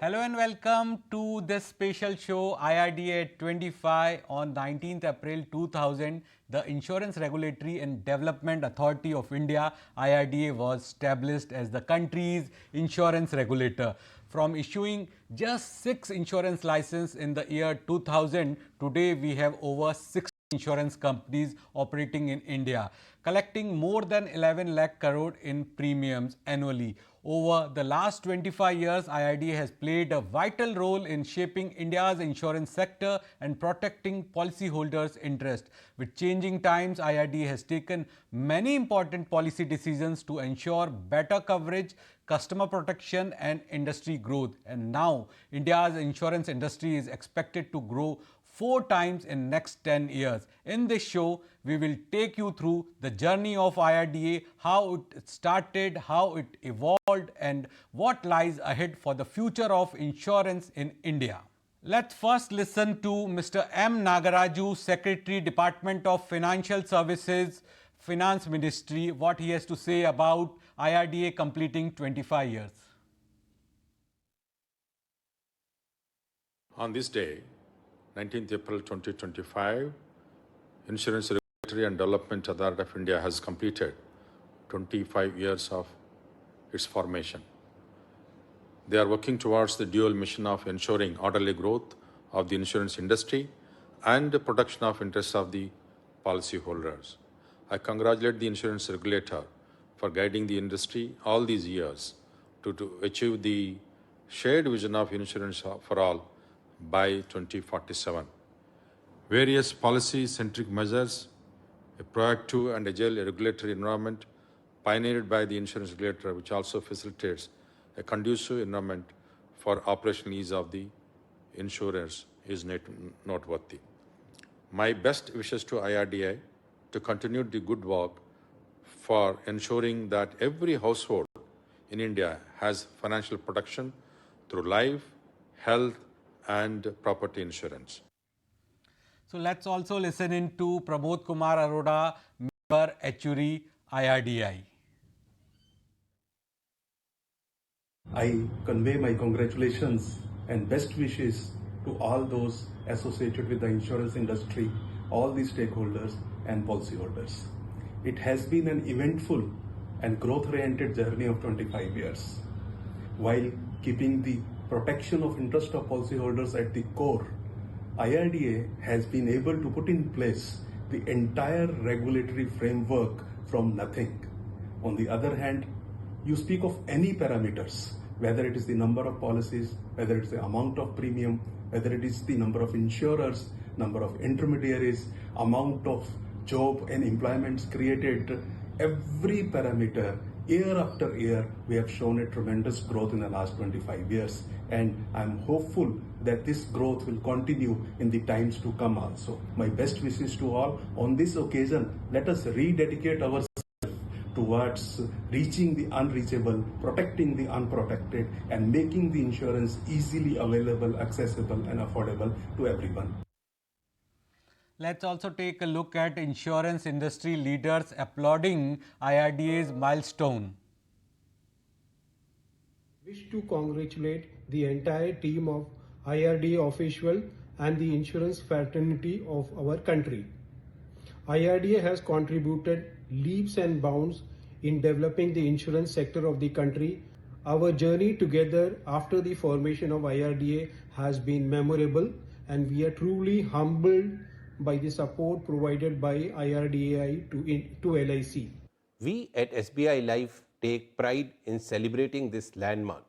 Hello and welcome to this special show IRDA 25 on 19th April 2000. The Insurance Regulatory and Development Authority of India IRDA was established as the country's insurance regulator. From issuing just 6 insurance licenses in the year 2000, today we have over 60 insurance companies operating in India, collecting more than 11 lakh crore in premiums annually. Over the last 25 years, IRDA has played a vital role in shaping India's insurance sector and protecting policyholders' interest. With changing times, IRDA has taken many important policy decisions to ensure better coverage, customer protection and industry growth. And now, India's insurance industry is expected to grow 4 times in next 10 years. In this show, we will take you through the journey of IRDA, how it started, how it evolved and what lies ahead for the future of insurance in India. Let's first listen to Mr. M. Nagaraju, Secretary, Department of Financial Services, Finance Ministry, what he has to say about IRDA completing 25 years. On this day, 19th April 2025, Insurance Regulatory and Development Authority of India has completed 25 years of its formation. They are working towards the dual mission of ensuring orderly growth of the insurance industry and the protection of interests of the policyholders. I congratulate the insurance regulator for guiding the industry all these years to achieve the shared vision of insurance for all by 2047. Various policy-centric measures, a proactive and agile regulatory environment pioneered by the insurance regulator, which also facilitates a conducive environment for operational ease of the insurers, is noteworthy. My best wishes to IRDA to continue the good work for ensuring that every household in India has financial protection through life, health, and property insurance. So let's also listen in to Pramod Kumar Arora, Member Actuary, IRDAI. I convey my congratulations and best wishes to all those associated with the insurance industry, all the stakeholders and policyholders. It has been an eventful and growth-oriented journey of 25 years. While keeping the protection of interest of policyholders at the core, IRDA has been able to put in place the entire regulatory framework from nothing. On the other hand, you speak of any parameters, whether it is the number of policies, whether it's the amount of premium, whether it is the number of insurers, number of intermediaries, amount of job and employments created, every parameter, year after year, we have shown a tremendous growth in the last 25 years. And I'm hopeful that this growth will continue in the times to come also. My best wishes to all. On this occasion, let us rededicate ourselves towards reaching the unreachable, protecting the unprotected, and making the insurance easily available, accessible, and affordable to everyone. Let's also take a look at insurance industry leaders applauding IRDA's milestone. Wish to congratulate the entire team of IRDA official and the insurance fraternity of our country. IRDA has contributed leaps and bounds in developing the insurance sector of the country. Our journey together after the formation of IRDA has been memorable, and we are truly humbled by the support provided by IRDAI to LIC. We at SBI Life take pride in celebrating this landmark,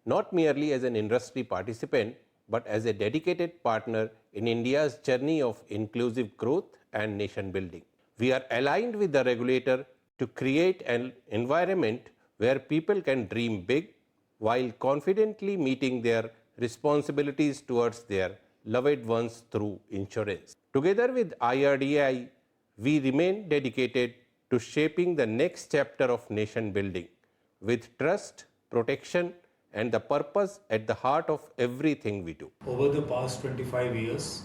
not merely as an industry participant, but as a dedicated partner in India's journey of inclusive growth and nation building. We are aligned with the regulator to create an environment where people can dream big while confidently meeting their responsibilities towards their loved ones through insurance. Together with IRDAI, we remain dedicated to shaping the next chapter of nation building with trust, protection, and the purpose at the heart of everything we do. Over the past 25 years,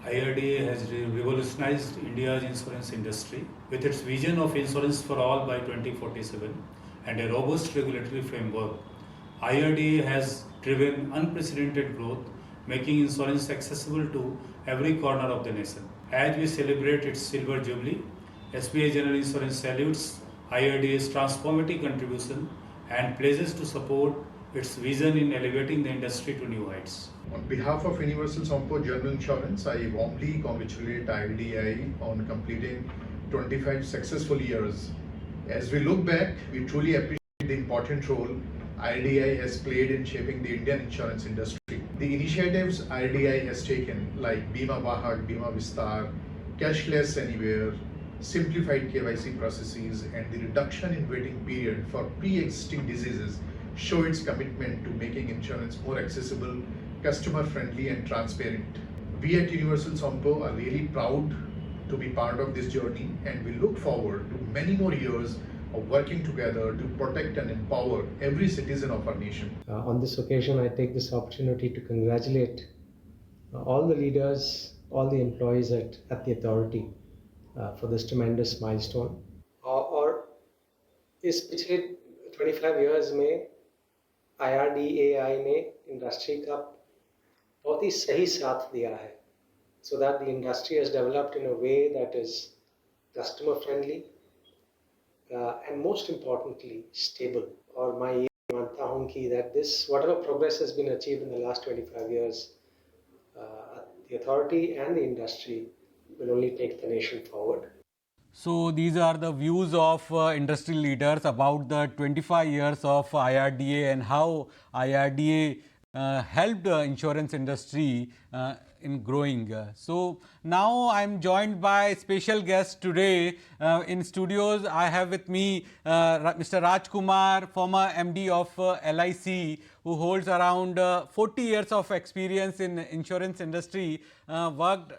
IRDA has revolutionized India's insurance industry with its vision of insurance for all by 2047 and a robust regulatory framework. IRDA has driven unprecedented growth, making insurance accessible to every corner of the nation. As we celebrate its silver jubilee, SBI General Insurance salutes IRDA's transformative contribution and pledges to support its vision in elevating the industry to new heights. On behalf of Universal Sompo General Insurance, I warmly congratulate IRDAI on completing 25 successful years. As we look back, we truly appreciate the important role IRDAI has played in shaping the Indian insurance industry. The initiatives IRDAI has taken, like Bima Vahak, Bima Vistar, Cashless Anywhere, simplified KYC processes, and the reduction in waiting period for pre-existing diseases, show its commitment to making insurance more accessible, customer-friendly, and transparent. We at Universal Sompo are really proud to be part of this journey, and we look forward to many more years of working together to protect and empower every citizen of our nation. On this occasion, I take this opportunity to congratulate all the leaders, all the employees at the authority for this tremendous milestone. और इस पिछले 25 years में IRDAI ने industry का बहुत ही सही साथ दिया है, so that the industry has developed in a way that is customer friendly and most importantly stable. और मैं ये मानता हूँ कि that this whatever progress has been achieved in the last 25 years, the authority and the industry will only take the nation forward. So these are the views of industry leaders about the 25 years of IRDA and how IRDA helped the insurance industry in growing. So now I am joined by special guests today in studios. I have with me Mr. Rajkumar, former MD of LIC, who holds around 40 years of experience in insurance industry, worked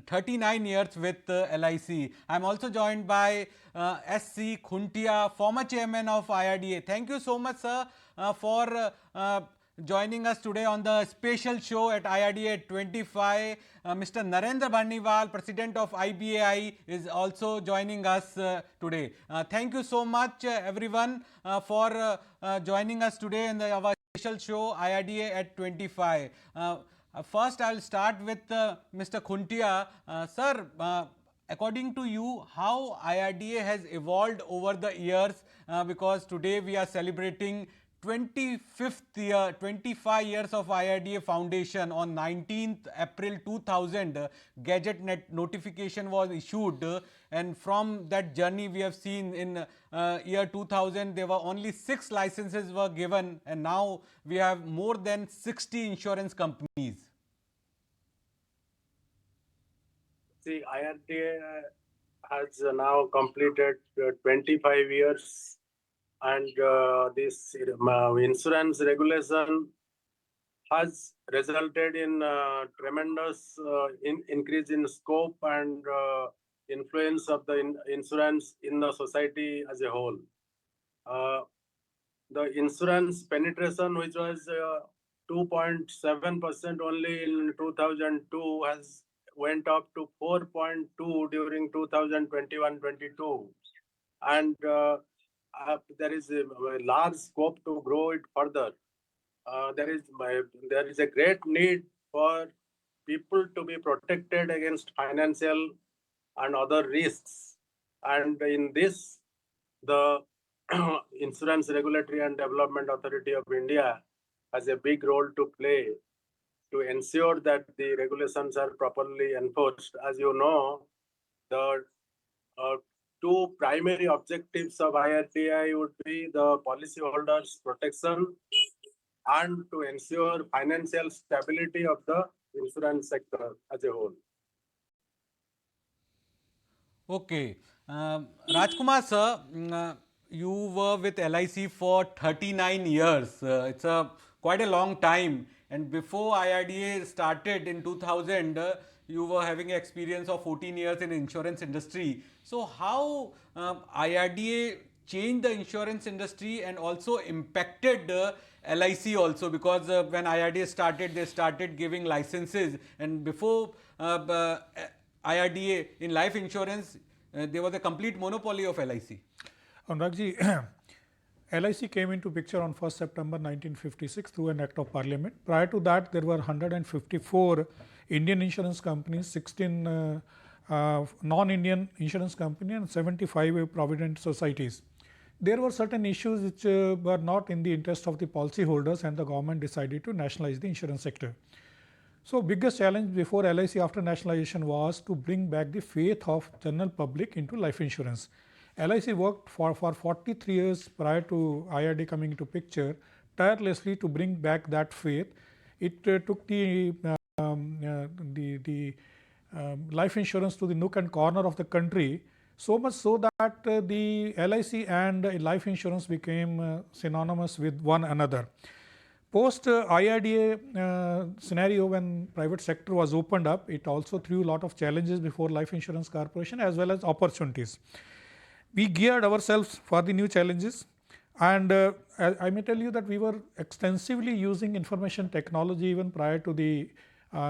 39 years with LIC. I am also joined by SC Khuntia, former chairman of IRDA. Thank you so much, sir, for joining us today on the special show at IRDA 25. Mr. Narendra Bharniwal, president of IBAI, is also joining us today. Thank you so much, everyone, for joining us today in our special show IRDA at 25. First, I will start with Mr. Khuntia. Sir, according to you, how IRDA has evolved over the years, because today we are celebrating 25 years of IRDA foundation. On 19th April 2000, Gazette notification was issued, and from that journey we have seen in year 2000 there were only 6 licenses were given, and now we have more than 60 insurance companies. See, IRDA has now completed 25 years, and this insurance regulation has resulted in tremendous increase in scope and influence of the insurance in the society as a whole. The insurance penetration, which was 2.7% only in 2002, has went up to 4.2 during 2021-22, and there is a large scope to grow it further. There is a great need for people to be protected against financial and other risks, and in this, the Insurance Regulatory and Development Authority of India has a big role to play to ensure that the regulations are properly enforced. As you know, the 2 primary objectives of IRDAI would be the policyholders' protection and to ensure financial stability of the insurance sector as a whole. Okay. Rajkumar sir, you were with LIC for 39 years. It's quite a long time. And before IRDA started in 2000, you were having experience of 14 years in insurance industry. So how IRDA changed the insurance industry and also impacted LIC also, because when IRDA started, they started giving licenses, and before IRDA in life insurance, there was a complete monopoly of LIC. Anurag ji, LIC came into picture on 1st September 1956 through an act of parliament. Prior to that, there were 154 Indian insurance companies, 16 non-Indian insurance companies and 75 provident societies. There were certain issues which were not in the interest of the policyholders, and the government decided to nationalize the insurance sector. So, biggest challenge before LIC after nationalization was to bring back the faith of general public into life insurance. LIC worked for 43 years prior to IRDAI coming into picture tirelessly to bring back that faith. It took the life insurance to the nook and corner of the country, so much so that the LIC and life insurance became synonymous with one another. Post IRDA scenario, when private sector was opened up, it also threw a lot of challenges before Life Insurance Corporation as well as opportunities. We geared ourselves for the new challenges, and I may tell you that we were extensively using information technology even prior to the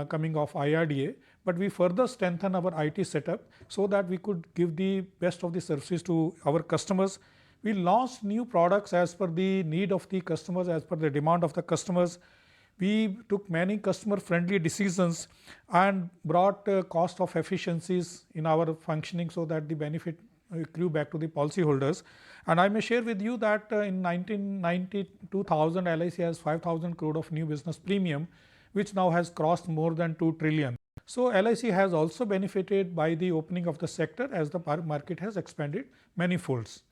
coming of IRDA, but we further strengthened our IT setup so that we could give the best of the services to our customers. We launched new products as per the need of the customers, as per the demand of the customers. We took many customer friendly decisions and brought cost of efficiencies in our functioning so that the benefit accrue back to the policyholders. And I may share with you that in 1990, 2000, LIC has 5,000 crore of new business premium, which now has crossed more than 2 trillion. So LIC has also benefited by the opening of the sector as the market has expanded many folds.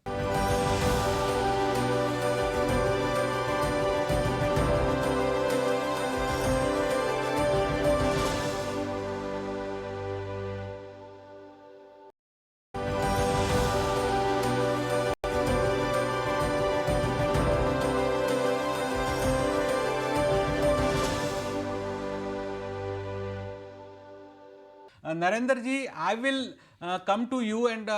Narendra ji, I will come to you and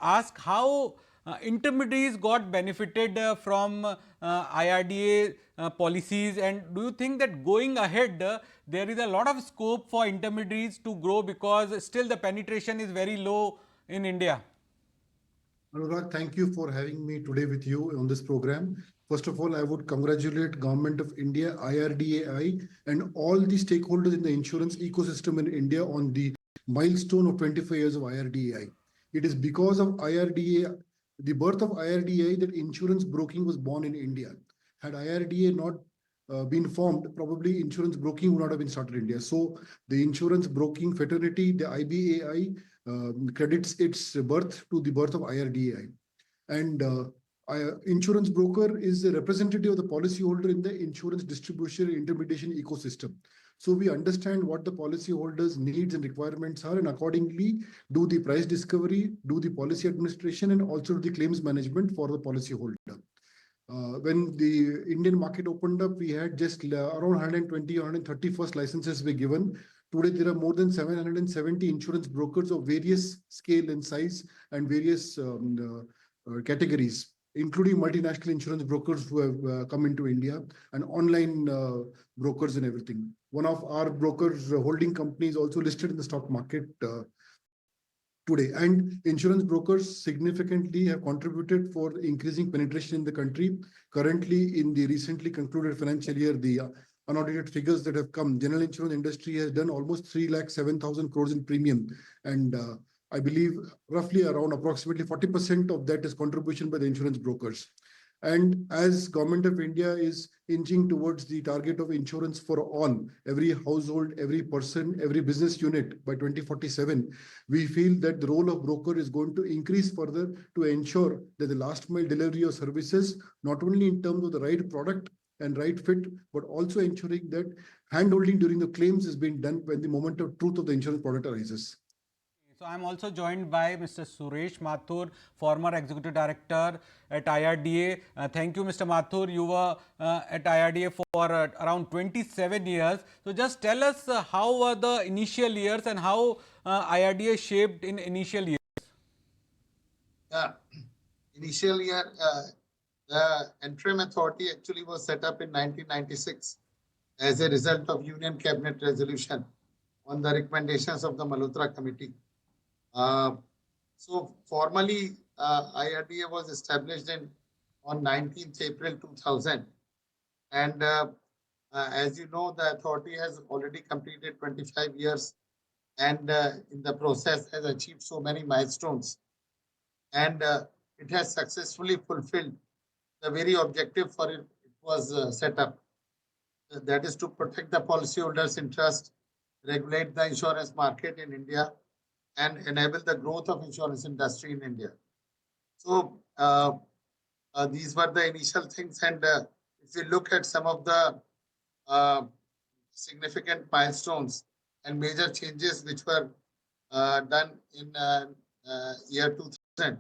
ask how intermediaries got benefited from IRDA policies, and do you think that going ahead there is a lot of scope for intermediaries to grow because still the penetration is very low in India? Anurag, thank you for having me today with you on this program. First of all, I would congratulate Government of India, IRDAI, and all the stakeholders in the insurance ecosystem in India on the milestone of 25 years of IRDAI. It is because of IRDAI, the birth of IRDAI, that insurance broking was born in India. Had IRDAI not been formed, probably insurance broking would not have been started in India. So the insurance broking fraternity, the IBAI, credits its birth to the birth of IRDAI. And insurance broker is a representative of the policyholder in the insurance distribution and intermediation ecosystem. So we understand what the policyholders' needs and requirements are, and accordingly do the price discovery, do the policy administration, and also do the claims management for the policyholder. When the Indian market opened up, we had just around 120, 130 first licenses were given. Today, there are more than 770 insurance brokers of various scale and size and various categories, including multinational insurance brokers who have come into India, and online brokers and everything. One of our brokers holding companies also listed in the stock market today. And insurance brokers significantly have contributed for increasing penetration in the country. Currently, in the recently concluded financial year, the unaudited figures that have come, general insurance industry has done almost 3,07,000 crores in premium. And I believe roughly around approximately 40% of that is contribution by the insurance brokers. And as Government of India is inching towards the target of insurance for all, every household, every person, every business unit by 2047, we feel that the role of broker is going to increase further to ensure that the last mile delivery of services, not only in terms of the right product and right fit, but also ensuring that handholding during the claims is being done when the moment of truth of the insurance product arises. So I am also joined by Mr. Suresh Mathur, former Executive Director at IRDA. Thank you, Mr. Mathur. You were at IRDA for around 27 years. So just tell us how were the initial years and how IRDA shaped in initial years? Initial year, the interim authority actually was set up in 1996 as a result of Union Cabinet resolution on the recommendations of the Malhotra Committee. So formally, IRDA was established in on 19th April 2000. And as you know, the authority has already completed 25 years and in the process has achieved so many milestones. And it has successfully fulfilled the very objective for it was set up. That is to protect the policyholders' interest, regulate the insurance market in India, and enable the growth of insurance industry in India. So these were the initial things. And if you look at some of the uh, significant milestones and major changes which were done in year 2000,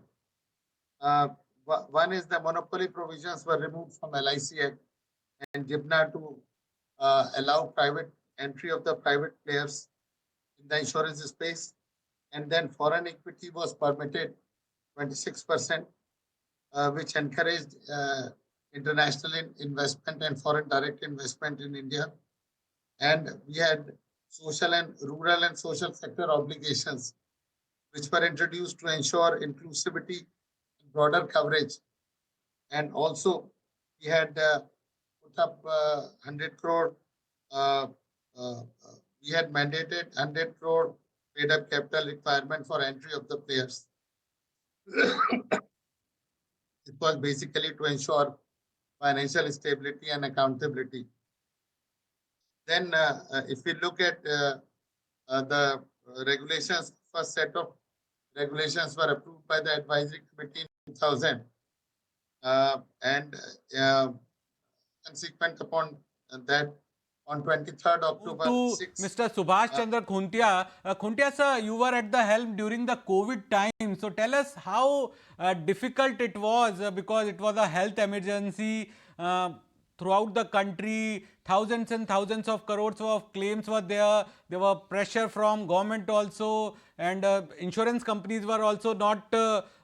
one is the monopoly provisions were removed from LIC Act and GIBNA to allow private entry of the private players in the insurance space. And then foreign equity was permitted 26%, which encouraged international investment and foreign direct investment in India. And we had social and rural and social sector obligations, which were introduced to ensure inclusivity and broader coverage. And also, we had put up 100 crore, we had mandated 100 crore paid up capital requirement for entry of the players. It was basically to ensure financial stability and accountability. Then, if we look at the regulations, first set of regulations were approved by the advisory committee in 2000, and consequent upon that, on 23rd October To 6. Mr. Subhash Chandra Khuntia. Khuntia sir, you were at the helm during the COVID time. So tell us how difficult it was because it was a health emergency throughout the country. Thousands and thousands of crores of claims were there. There were pressure from government also, and insurance companies were also not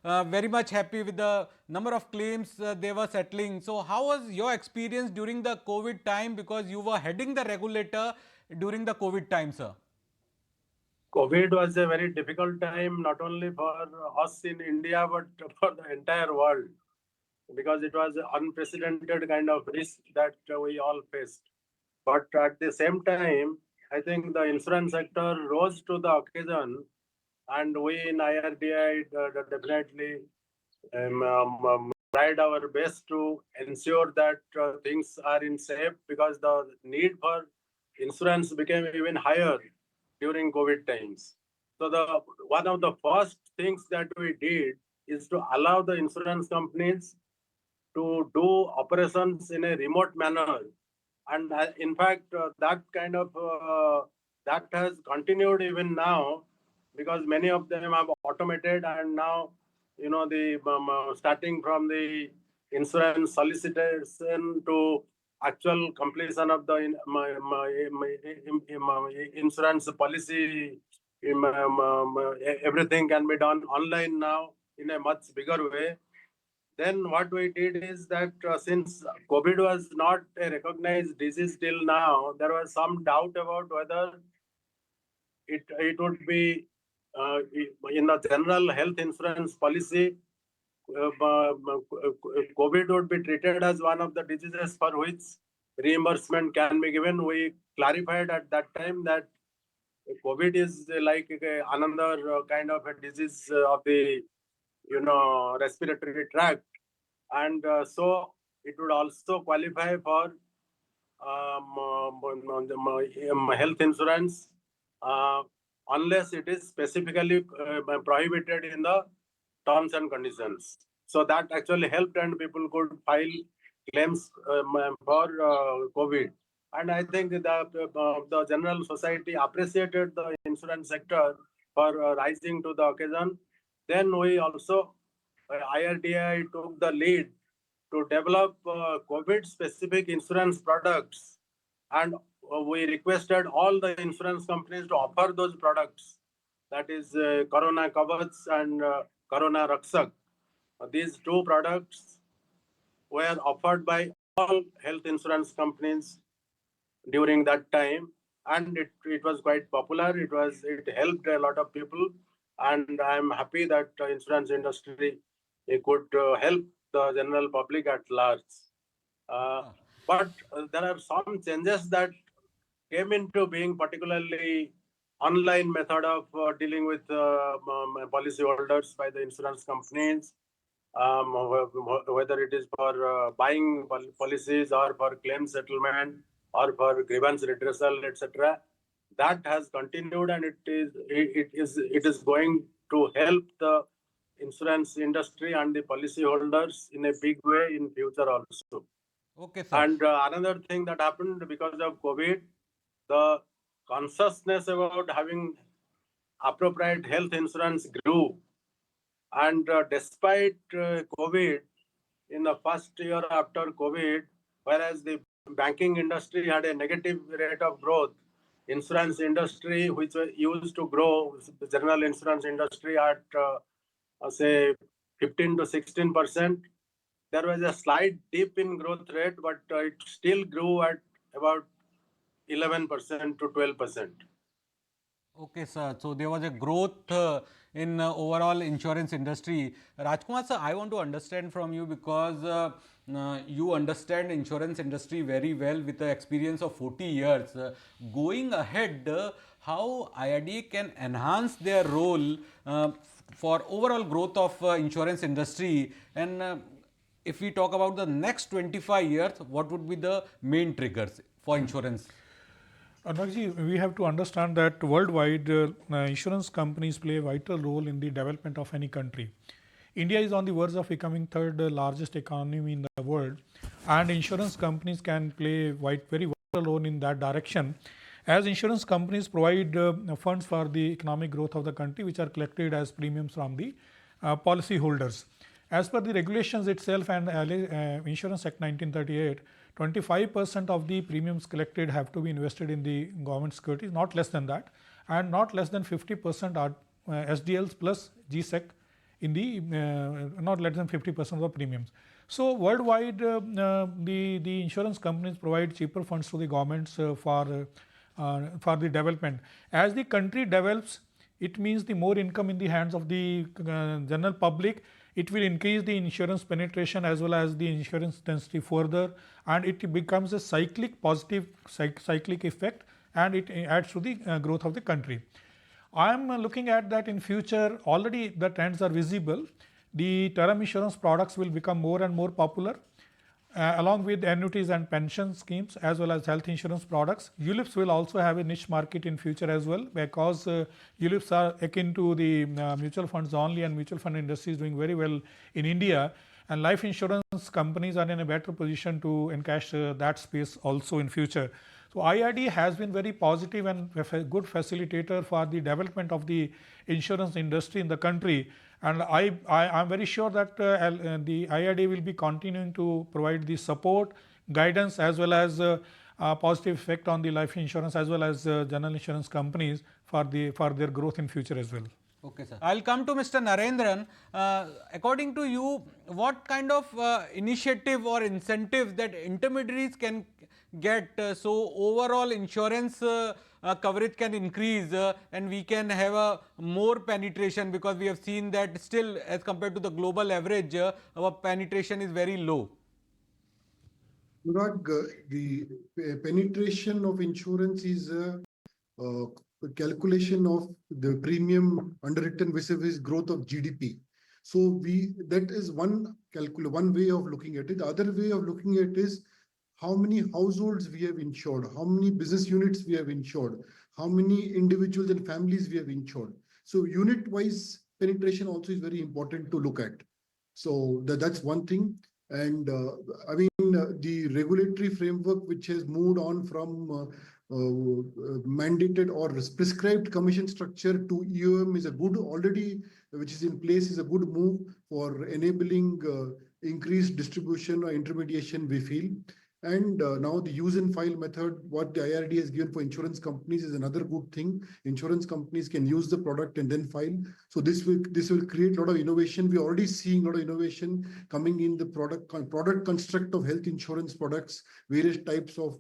very much happy with the number of claims they were settling. So how was your experience during the COVID time, because you were heading the regulator during the COVID time, sir? COVID was a very difficult time, not only for us in India, but for the entire world, because it was an unprecedented kind of risk that we all faced. But at the same time, I think the insurance sector rose to the occasion, and we in IRDI definitely tried our best to ensure that things are in shape, because the need for insurance became even higher during COVID times. So one of the first things that we did is to allow the insurance companies to do operations in a remote manner. And in fact, that has continued even now, because many of them have automated, and now, the starting from the insurance solicitation to actual completion of the insurance policy, everything can be done online now in a much bigger way. Then what we did is that since COVID was not a recognized disease till now, there was some doubt about whether it would be in the general health insurance policy, COVID would be treated as one of the diseases for which reimbursement can be given. We clarified at that time that COVID is like another kind of a disease of the respiratory tract, and so it would also qualify for health insurance unless it is specifically prohibited in the terms and conditions. So that actually helped, and people could file claims for COVID. And I think the general society appreciated the insurance sector for rising to the occasion. Then we also, IRDAI took the lead to develop COVID-specific insurance products, and we requested all the insurance companies to offer those products. That is Corona Kavach and Corona Rakshak. These two products were offered by all health insurance companies during that time, and it was quite popular. It helped a lot of people, and I am happy that insurance industry could help the general public at large. But there are some changes that came into being, particularly online method of dealing with policyholders by the insurance companies, whether it is for buying policies or for claim settlement or for grievance redressal, etc. That has continued, and it is going to help the insurance industry and the policyholders in a big way in future also. Okay, sir. And another thing that happened because of COVID, the consciousness about having appropriate health insurance grew. And despite COVID, in the first year after COVID, whereas the banking industry had a negative rate of growth, insurance industry, which used to grow, the general insurance industry at say 15 to 16%, there was a slight dip in growth rate, but it still grew at about 11% to 12%. Okay, sir. So there was a growth in overall insurance industry. Rajkumar, sir, I want to understand from you because you understand insurance industry very well with the experience of 40 years. Going ahead, how IRDA can enhance their role for overall growth of insurance industry, and if we talk about the next 25 years, what would be the main triggers for insurance? Anuragji, we have to understand that worldwide insurance companies play a vital role in the development of any country. India is on the verge of becoming third largest economy in the world, and insurance companies can play very vital role in that direction, as insurance companies provide funds for the economic growth of the country, which are collected as premiums from the policy holders. As per the regulations itself and Insurance Act 1938, 25% of the premiums collected have to be invested in the government securities, not less than that, and not less than 50% are SDLs plus GSEC in the not less than 50% of the premiums. So worldwide, the insurance companies provide cheaper funds to the governments for the development. As the country develops, it means the more income in the hands of the general public. It will increase the insurance penetration as well as the insurance density further, and it becomes a positive cyclic effect, and it adds to the growth of the country. I am looking at that in future. Already the trends are visible. The term insurance products will become more and more popular, along with annuities and pension schemes as well as health insurance products. ULIPs will also have a niche market in future as well, because ULIPs are akin to the mutual funds only, and mutual fund industry is doing very well in India, and life insurance companies are in a better position to encash that space also in future. So IRDA has been very positive and a good facilitator for the development of the insurance industry in the country, and I am very sure that the IRDA will be continuing to provide the support, guidance as well as positive effect on the life insurance as well as general insurance companies for their growth in future as well. Okay, sir. I'll come to Mr. Narendran. According to you, what kind of initiative or incentive that intermediaries can get so overall insurance coverage can increase and we can have a more penetration, because we have seen that still as compared to the global average, our penetration is very low. Anurag, the penetration of insurance is calculation of the premium underwritten vis-a-vis growth of GDP. So that is one way of looking at it. The other way of looking at it is how many households we have insured, how many business units we have insured, how many individuals and families we have insured. So unit-wise penetration also is very important to look at. So that's one thing. And the regulatory framework which has moved on from mandated or prescribed commission structure to EOM is a good already, which is in place, is a good move for enabling increased distribution or intermediation, we feel. And now the use and file method, what the IRDA has given for insurance companies, is another good thing. Insurance companies can use the product and then file. So this will create a lot of innovation. We're already seeing a lot of innovation coming in the product construct of health insurance products, various types of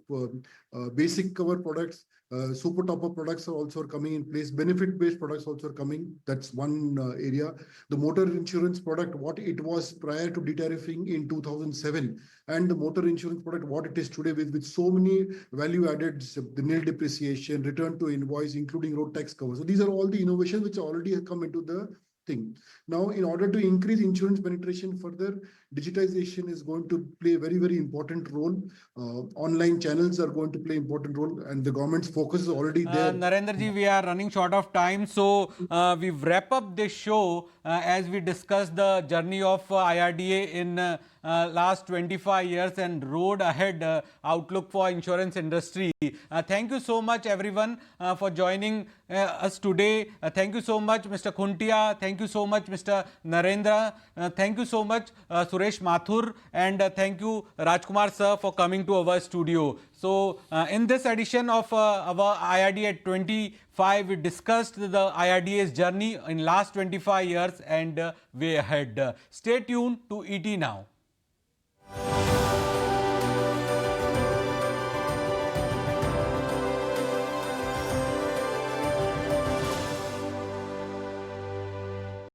basic cover products, Super top-up products are also coming in place. Benefit-based products also are coming. That's one area. The motor insurance product, what it was prior to de-tariffing in 2007, and the motor insurance product, what it is today with so many value added, the nil depreciation, return to invoice, including road tax cover. So these are all the innovations which already have come into the thing. Now, in order to increase insurance penetration further, digitization is going to play a very, very important role. Online channels are going to play important role, and the government's focus is already there. Narendra ji, we are running short of time, so we wrap up this show as we discuss the journey of IRDA in last 25 years and road ahead outlook for insurance industry. Thank you so much everyone for joining us today. Thank you so much Mr. Khuntia, thank you so much Mr. Narendra, thank you so much Suresh Mathur, and thank you Rajkumar sir for coming to our studio. So in this edition of our IRDA 25, we discussed the IRDA's journey in last 25 years and way ahead. Stay tuned to ET Now.